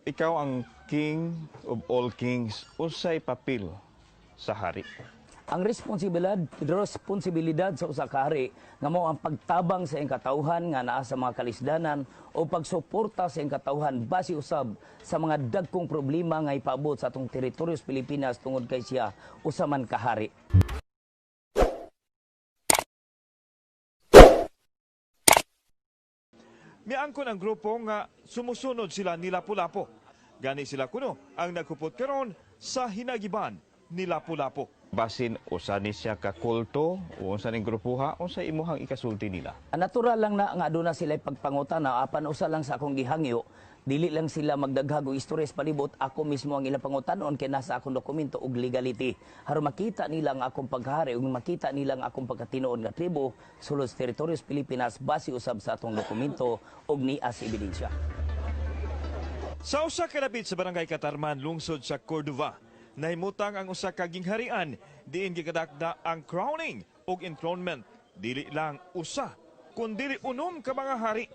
ikaw ang king of all kings, unsay papel sa hari? Ang responsibilidad sa usa ka hari nga mao ang pagtabang sa iyang katawhan nga naa sa mga kalisdanan o pagsuporta sa iyang katawhan base usab sa mga dagkong problema nga ipaabot sa atong teritoryo sa Pilipinas tungod kay siya usa man ka hari. Miangkon ang grupo nga sumusunod sila ni Lapu-Lapu. Gani sila kuno ang nagkupot karon sa hinagiban ni Lapu-Lapu. Basin usa ni siya ka kulto o unsa ning grupuha unsa imuhang ikasulti nila? Natural lang na nga aduna sila pagpangutana apan usa lang sa akong gihangyo dili lang sila magdaghag og istorya sa palibot ako mismo ang ilang pangutanon kay nasa akong dokumento ug legality aron makita nila ang akong paghari ug makita nila ang akong pagkatinuod nga tribo sulod sa teritoryo sa Pilipinas base usab sa atong dokumento ug nias ebidensya. Sa usa ka dapit sa barangay Katarman lungsod sa Cordova, nahimutang ang usa ka gingharian diin gikadakda ang crowning ug enthronement dili lang usa kundi unom ka mga hari.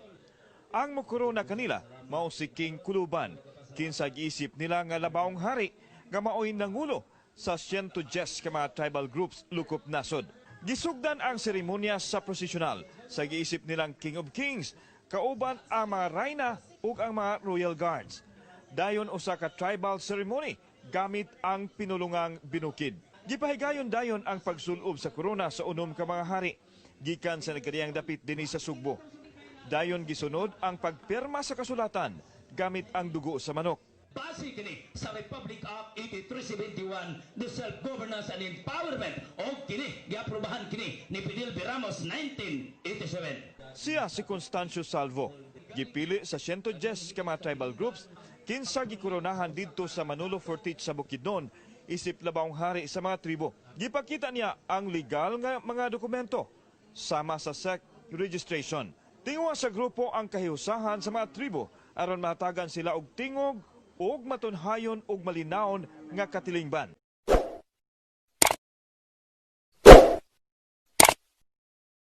Ang mokorona kanila mao si King Kuluban. Kinsa giisip nila nga labawong hari nga maoy nangulo sa 110 ka mga tribal groups lukop nasod. Gisugdan ang seremonya sa prosesyonal sa giisip nilang King of Kings kauban ang mga rayna ug ang mga royal guards. Dayon usa ka tribal ceremony gamit ang pinulungang binukid. Gipahigayon dayon ang pagsulob sa korona sa unom ka mga hari gikan sa nagkadiyang dapit dinhi sa Sugbo. Dayon gisunod ang pagpirma sa kasulatan gamit ang dugo sa manok. Base kini sa Republic Act 8371, the Self-Governance and Empowerment o kini giaprobahan kini ni Fidel B. Ramos 1987. Siya si Constancio Salvo, gipili sa 110 ka mga tribal groups kinsa gikoronahan didto sa Manolo Fortich sa Bukidnon isip labawong hari sa mga tribo. Gipakita niya ang legal nga mga dokumento sama sa sect registration. Tingwa sa grupo ang kahiusahan sa mga tribo aron mahatagan sila og tingog ug matunhayon og malinaon nga katilingban.